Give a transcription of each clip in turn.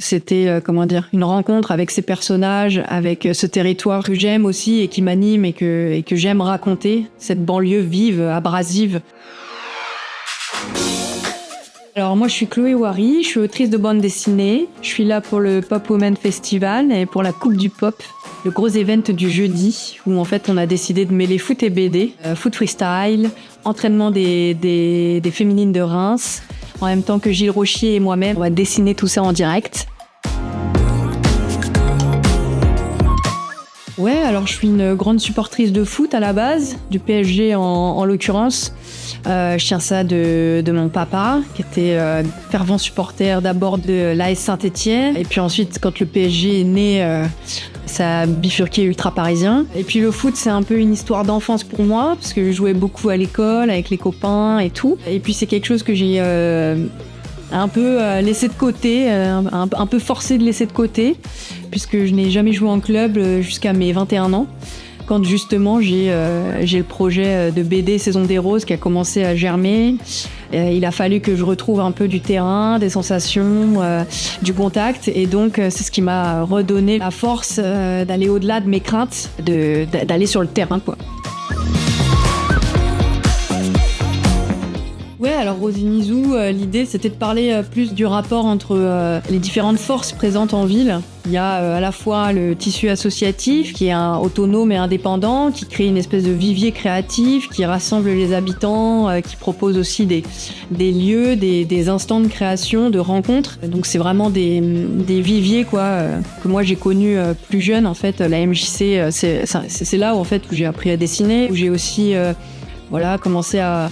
C'était, une rencontre avec ces personnages, avec ce territoire que j'aime aussi et qui m'anime et que j'aime raconter, cette banlieue vive, abrasive. Alors moi je suis Chloé Wary, je suis autrice de bande dessinée. Je suis là pour le Pop Women Festival et pour la Coupe du Pop, le gros event du jeudi où en fait on a décidé de mêler foot et BD, foot freestyle, entraînement des féminines de Reims, en même temps que Gilles Rochier et moi-même, on va dessiner tout ça en direct. Ouais, alors je suis une grande supportrice de foot à la base, du PSG en l'occurrence. Je tiens ça de mon papa, qui était fervent supporter d'abord de l'AS Saint-Étienne. Et puis ensuite, quand le PSG est né, ça a bifurqué ultra parisien. Et puis le foot, c'est un peu une histoire d'enfance pour moi, parce que je jouais beaucoup à l'école, avec les copains et tout. Et puis c'est quelque chose que j'ai un peu laissé de côté, un peu forcé de laisser de côté, puisque je n'ai jamais joué en club jusqu'à mes 21 ans. Quand justement j'ai le projet de BD Saison des Roses qui a commencé à germer, il a fallu que je retrouve un peu du terrain, des sensations, du contact, et donc c'est ce qui m'a redonné la force d'aller au-delà de mes craintes, d'aller sur le terrain, quoi. Ouais, alors Rosinizou, l'idée c'était de parler plus du rapport entre les différentes forces présentes en ville. Il y a à la fois le tissu associatif qui est autonome et indépendant, qui crée une espèce de vivier créatif, qui rassemble les habitants, qui propose aussi des lieux, des instants de création, de rencontres. Donc c'est vraiment des viviers quoi, que moi j'ai connus plus jeune en fait. La MJC, c'est là où j'ai appris à dessiner, où j'ai aussi commencé à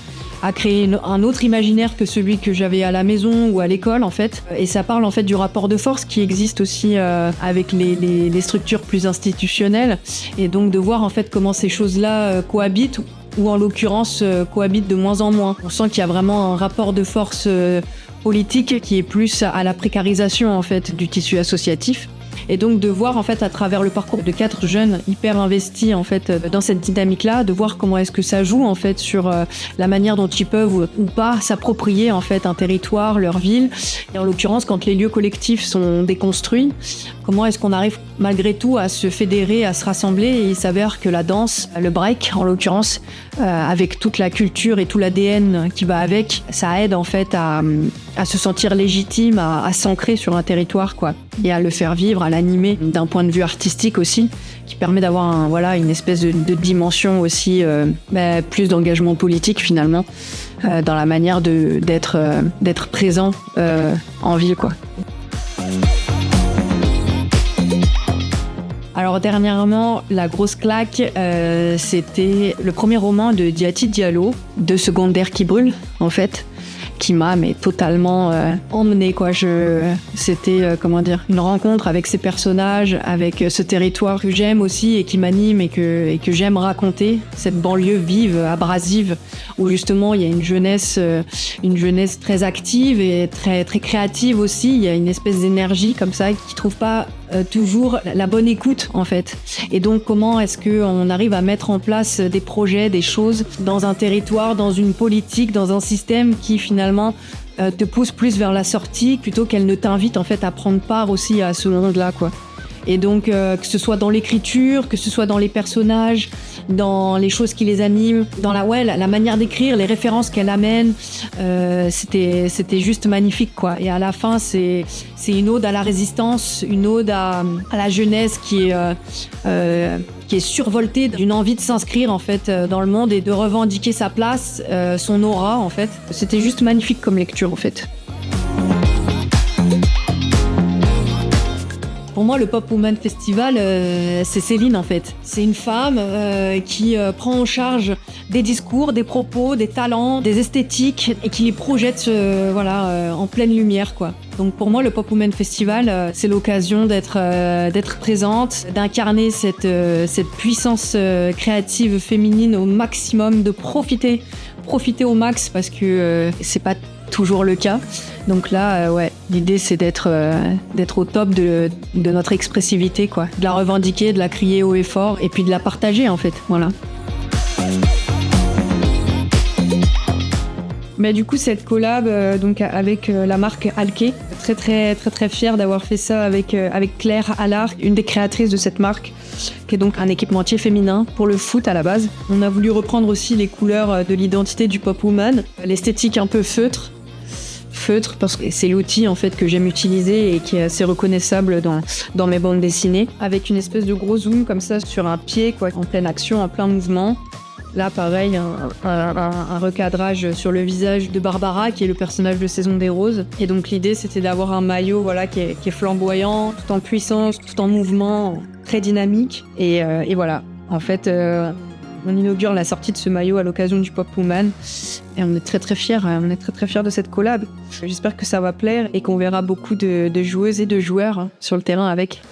créer un autre imaginaire que celui que j'avais à la maison ou à l'école en fait. Et ça parle en fait du rapport de force qui existe aussi avec les structures plus institutionnelles, et donc de voir en fait comment ces choses-là cohabitent, ou en l'occurrence cohabitent de moins en moins. On sent qu'il y a vraiment un rapport de force politique qui est plus à la précarisation en fait du tissu associatif. Et donc de voir en fait à travers le parcours de 4 jeunes hyper investis en fait dans cette dynamique-là, de voir comment est-ce que ça joue en fait sur la manière dont ils peuvent ou pas s'approprier en fait un territoire, leur ville. Et en l'occurrence, quand les lieux collectifs sont déconstruits, comment est-ce qu'on arrive malgré tout à se fédérer, à se rassembler. Et il s'avère que la danse, le break en l'occurrence, avec toute la culture et tout l'ADN qui va avec, ça aide en fait à se sentir légitime, à s'ancrer sur un territoire quoi, et à le faire vivre, à l'animer d'un point de vue artistique aussi, qui permet d'avoir une espèce de dimension aussi, plus d'engagement politique finalement, dans la manière d'être présent en ville quoi. Alors dernièrement, la grosse claque, c'était le premier roman de Diati Diallo, 2 secondes d'air qui brûle en fait, qui m'a totalement emmenée quoi. C'était une rencontre avec ces personnages, avec ce territoire que j'aime aussi et qui m'anime et que j'aime raconter, cette banlieue vive, abrasive, où justement il y a une jeunesse très active et très très créative aussi. Il y a une espèce d'énergie comme ça qui trouve pas toujours la bonne écoute en fait. Et donc comment est-ce qu'on arrive à mettre en place des projets, des choses dans un territoire, dans une politique, dans un système qui finalement te pousse plus vers la sortie plutôt qu'elle ne t'invite en fait à prendre part aussi à ce monde-là quoi. Et donc que ce soit dans l'écriture, que ce soit dans les personnages, dans les choses qui les animent, dans la manière d'écrire, les références qu'elle amène, c'était juste magnifique quoi. Et à la fin c'est une ode à la résistance, une ode à la jeunesse qui est survoltée d'une envie de s'inscrire en fait dans le monde et de revendiquer sa place, son aura en fait. C'était juste magnifique comme lecture en fait. Pour moi, le Pop Women Festival, c'est Céline en fait. C'est une femme qui prend en charge des discours, des propos, des talents, des esthétiques et qui les projette en pleine lumière quoi. Donc pour moi, le Pop Women Festival, c'est l'occasion d'être présente, d'incarner cette puissance créative féminine au maximum, de profiter au max parce que c'est pas toujours le cas. Donc là, l'idée c'est d'être au top de notre expressivité, quoi. De la revendiquer, de la crier haut et fort, et puis de la partager en fait. Voilà. Mais du coup, cette collab donc avec la marque Alké, très fière d'avoir fait ça avec Claire Allard, une des créatrices de cette marque, qui est donc un équipementier féminin pour le foot à la base. On a voulu reprendre aussi les couleurs de l'identité du pop woman, l'esthétique un peu feutre parce que c'est l'outil en fait que j'aime utiliser et qui est assez reconnaissable dans mes bandes dessinées, avec une espèce de gros zoom comme ça sur un pied quoi, en pleine action, en plein mouvement. Là, pareil, un recadrage sur le visage de Barbara, qui est le personnage de Saison des Roses. Et donc l'idée, c'était d'avoir un maillot voilà, qui est flamboyant, tout en puissance, tout en mouvement, très dynamique. Et voilà, en fait, on inaugure la sortie de ce maillot à l'occasion du Pop Woman. Et on est très fiers de cette collab. J'espère que ça va plaire et qu'on verra beaucoup de joueuses et de joueurs sur le terrain avec.